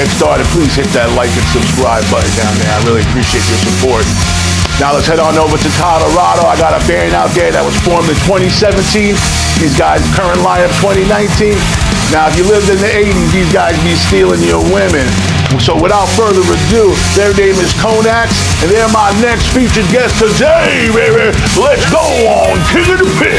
get started, please hit that like and subscribe button down there. I really appreciate your support. Now let's head on over to Colorado. I got a band out there that was formed in 2017. These guys' current lineup 2019. Now, if you lived in the 80s, these guys be stealing your women. So without further ado, their name is Conaxx, and they're my next featured guest today, baby. Let's go on King of the Pit.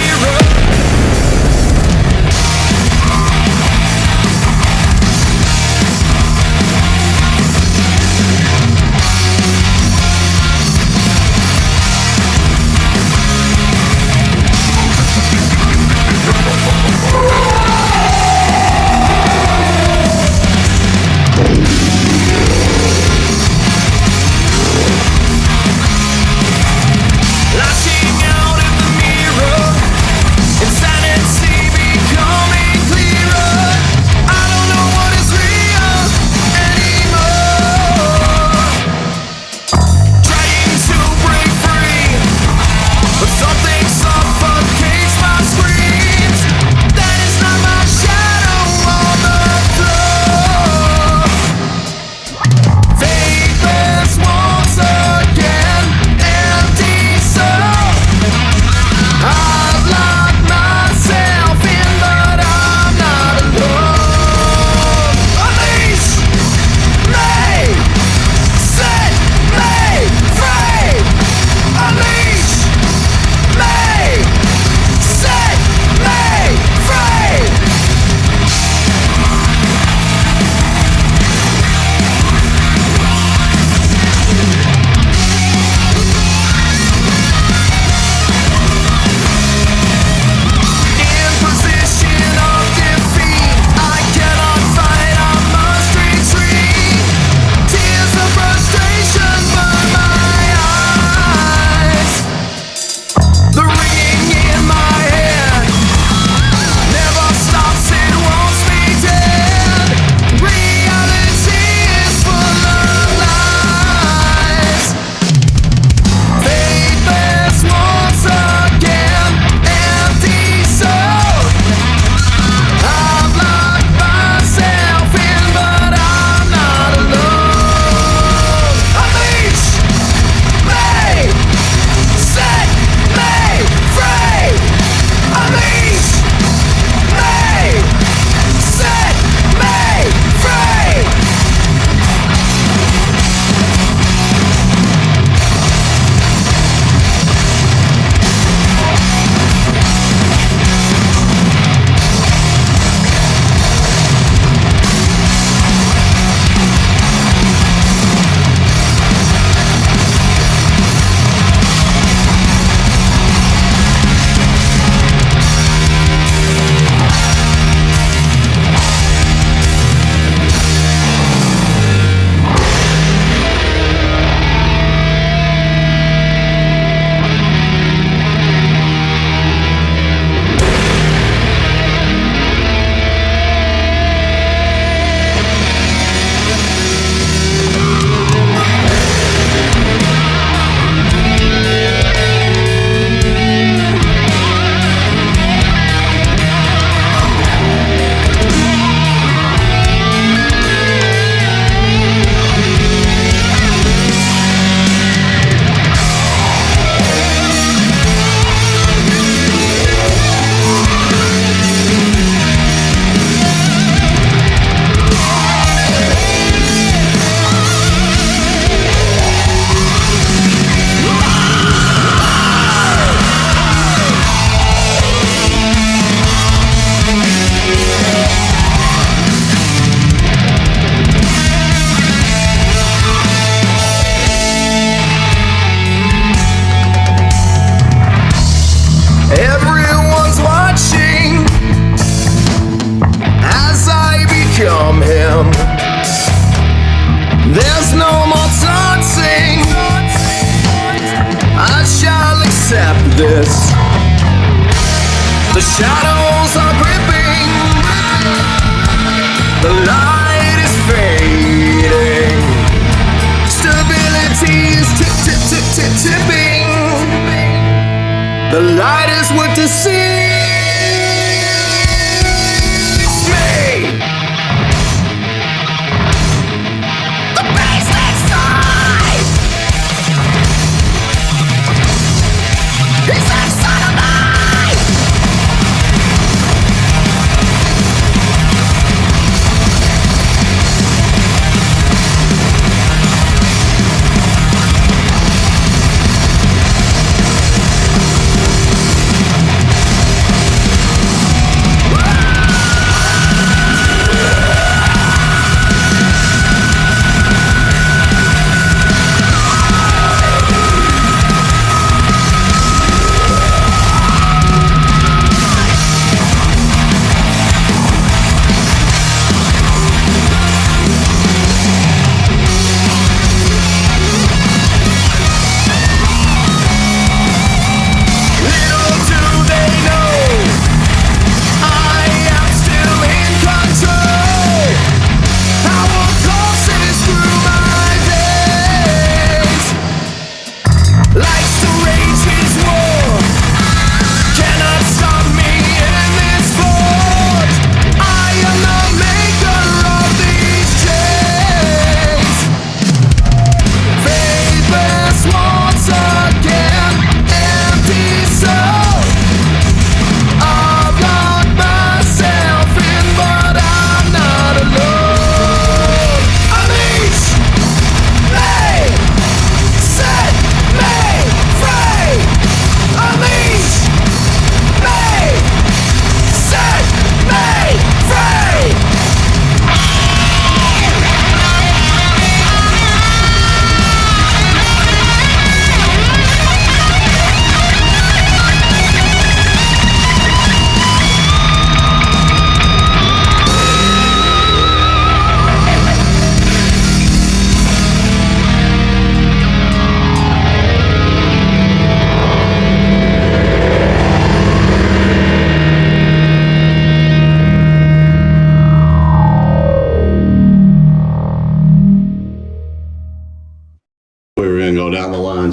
There's no more taunting. I shall accept this. The shadows are gripping. The light is fading. Stability is tipping. The light is what deceives me.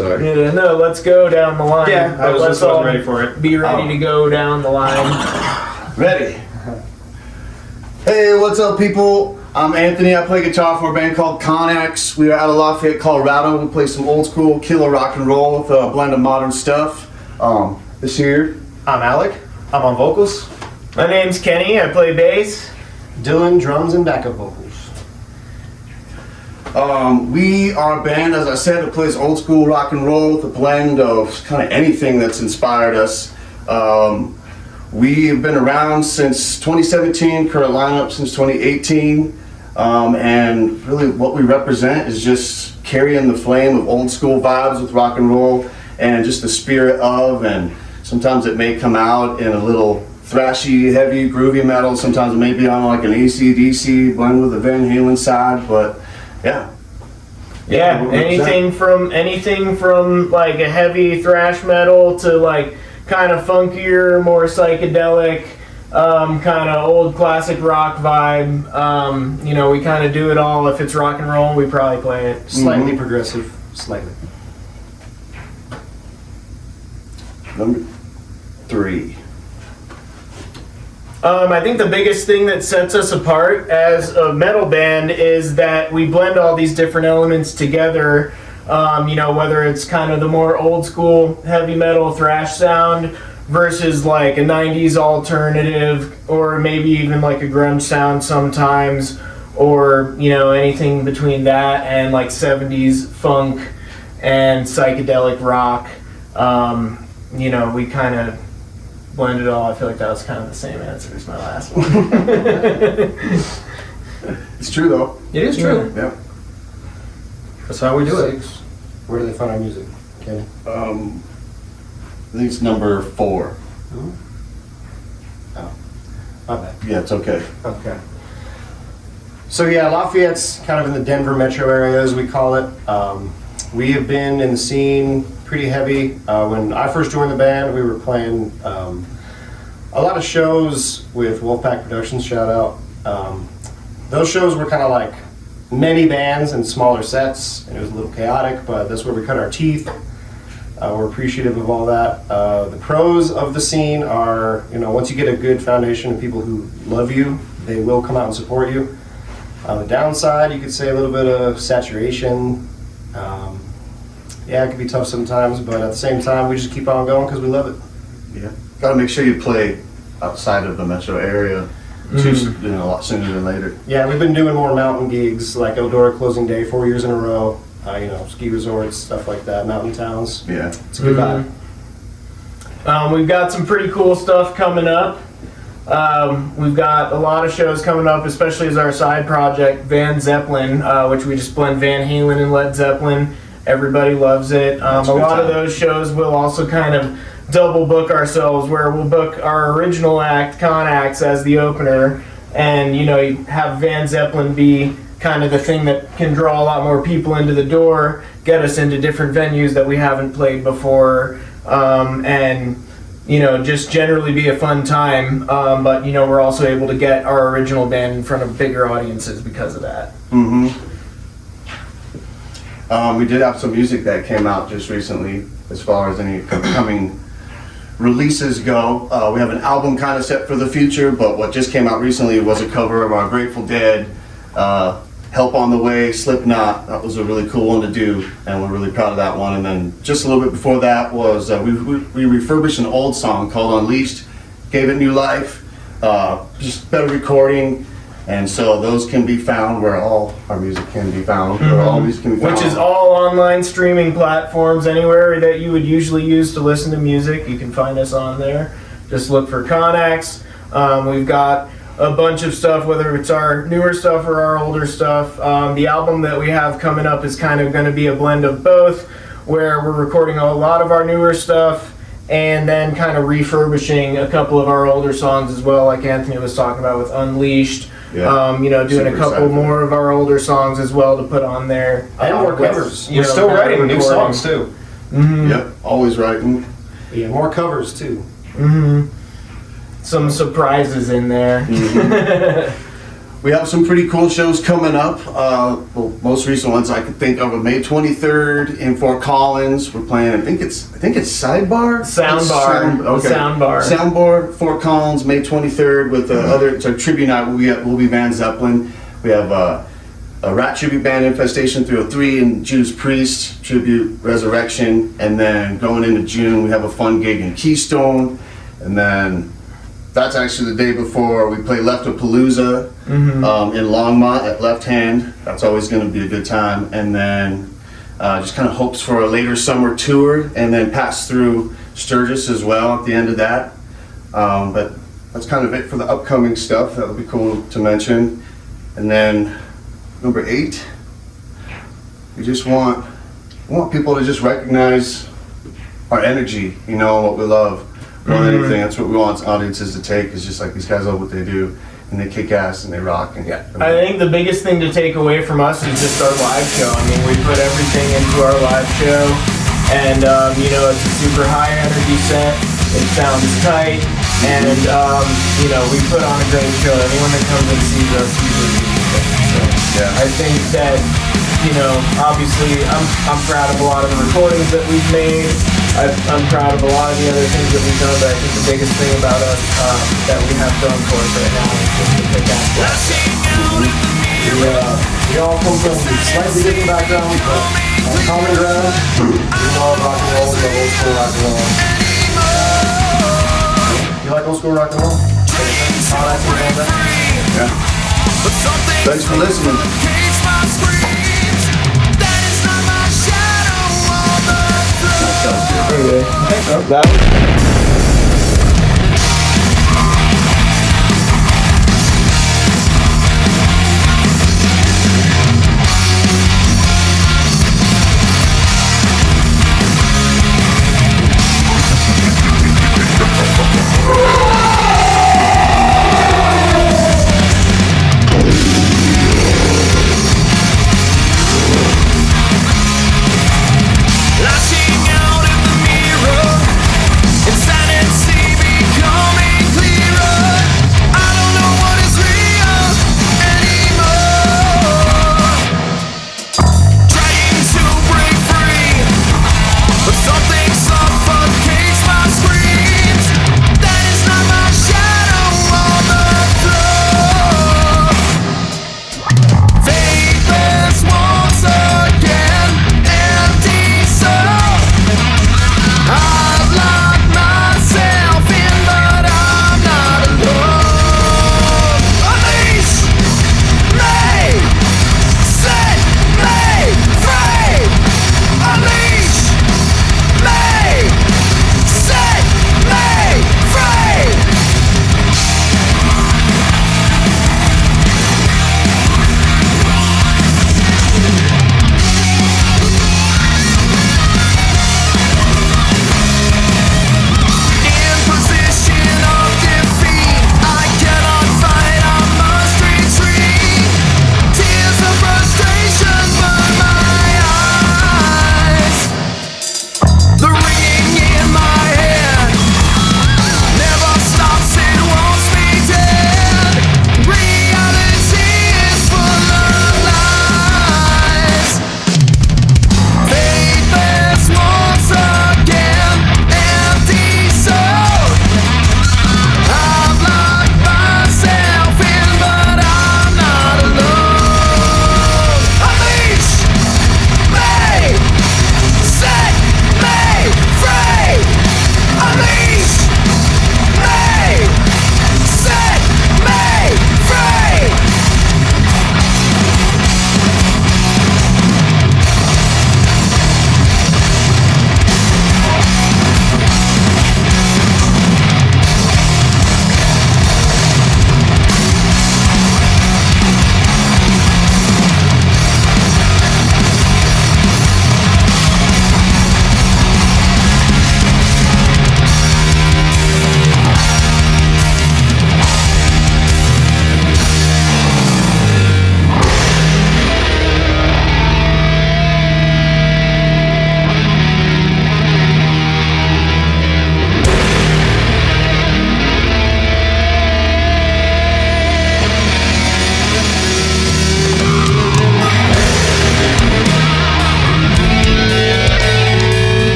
sorry. Yeah, no, let's go down the line. Yeah, I was let's just wasn't all ready for it. be ready to go down the line. Ready. Hey, what's up, people? I'm Anthony. I play guitar for a band called Conaxx. We are out of Lafayette, Colorado. We play some old school killer rock and roll with a blend of modern stuff. This year, I'm Alec. I'm on vocals. My name's Kenny. I play bass. Dylan, drums and backup vocals. we are a band, as I said, that plays old school rock and roll with a blend of kind of anything that's inspired us. We have been around since 2017, current lineup since 2018, and really what we represent is just carrying the flame of old school vibes with rock and roll and just the spirit of, and sometimes it may come out in a little thrashy, heavy, groovy metal, sometimes it may be on like an AC/DC blend with a Van Halen side, but yeah. Yeah, what we represent. anything from like a heavy thrash metal to like kind of funkier, more psychedelic, kind of old classic rock vibe. We kind of do it all. If it's rock and roll, we probably play it. Slightly progressive, slightly. Number 3. I think the biggest thing that sets us apart as a metal band is that we blend all these different elements together. Whether it's kind of the more old school heavy metal thrash sound versus like a 90s alternative, or maybe even like a grunge sound sometimes, or anything between that and like 70s funk and psychedelic rock. We kind of blend it all. I feel like that was kind of the same answer as my last one. It's true though. It is true. Yeah. That's how we do it. Where do they find our music, Kenny? I think it's number 4. Oh, my bad. Yeah, it's okay. Okay. So yeah, Lafayette's kind of in the Denver metro area, as we call it. We have been in the scene pretty heavy. When I first joined the band, we were playing a lot of shows with Wolfpack Productions, shout out. Those shows were kind of like many bands and smaller sets, and it was a little chaotic, but that's where we cut our teeth. We're appreciative of all that. The pros of the scene are, once you get a good foundation of people who love you, they will come out and support you. The downside, you could say a little bit of saturation. Yeah, it can be tough sometimes, but at the same time, we just keep on going because we love it. Yeah. Got to make sure you play outside of the metro area a lot sooner than later. Yeah, we've been doing more mountain gigs, like Eldora Closing Day 4 years in a row. Ski resorts, stuff like that, mountain towns. Yeah. It's a good vibe. We've got some pretty cool stuff coming up. We've got a lot of shows coming up, especially as our side project, Van Zeppelin, which we just blend Van Halen and Led Zeppelin. Everybody loves it. A lot of those shows will also kind of double book ourselves, where we'll book our original act, Conaxx, as the opener, and you have Van Zeppelin be kind of the thing that can draw a lot more people into the door, get us into different venues that we haven't played before, and just generally be a fun time. But we're also able to get our original band in front of bigger audiences because of that. We did have some music that came out just recently, as far as any upcoming releases go. We have an album kind of set for the future, but what just came out recently was a cover of our Grateful Dead, Help on the Way, Slipknot. That was a really cool one to do, and we're really proud of that one. And then just a little bit before that was we refurbished an old song called Unleashed, gave it new life, just better recording. And so those can be found where all our music can be found, where all music can be found. Which is all online streaming platforms. Anywhere that you would usually use to listen to music, you can find us on there. Just look for Conaxx. We've got a bunch of stuff, whether it's our newer stuff or our older stuff. The album that we have coming up is kind of going to be a blend of both, where we're recording a lot of our newer stuff and then kind of refurbishing a couple of our older songs as well, like Anthony was talking about with Unleashed. Yeah. Doing a couple more of our older songs as well to put on there. And more covers. We're still writing new songs too. Yep, always writing. Yeah, more covers too. Some surprises in there. we have some pretty cool shows coming up. Well, most recent ones I could think of are May 23rd in Fort Collins. We're playing. I think it's Sidebar. Soundbar. Soundbar. Soundbar. Fort Collins, May 23rd with other. It's our tribute night. We'll be Van Zeppelin. We have a Rat Tribute Band, Infestation 303, and Judas Priest Tribute Resurrection. And then going into June, we have a fun gig in Keystone. And then that's actually the day before we play Leftapalooza in Longmont at Left Hand. That's always going to be a good time. And then just kind of hopes for a later summer tour, and then pass through Sturgis as well at the end of that. But that's kind of it for the upcoming stuff. That would be cool to mention. And then number 8, we just want people to just recognize our energy, you know, what we love. More than anything, that's what we want audiences to take. Is just like, these guys love what they do, and they kick ass and they rock. And I think the biggest thing to take away from us is just our live show. I mean, we put everything into our live show, and you know, it's a super high energy set. It sounds tight, and you know, we put on a great show. Anyone that comes and sees us usually leaves it. So I think that, you know, obviously I'm proud of a lot of the recordings that we've made. I'm proud of a lot of the other things that we've done, but I think the biggest thing about us that we have going for us right now is just the kick-ass blast. We all come from slightly different backgrounds, but on common ground, we love rock and roll, we love old school rock and roll. You like old school rock and roll? Conaxx and all that? Yeah. Thanks for listening. That was Lashing out in the mirror, it's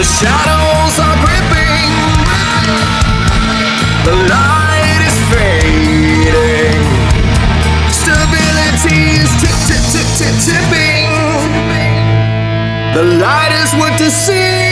shadows are gripping. The light is fading. Stability is tipping. The light is what to see.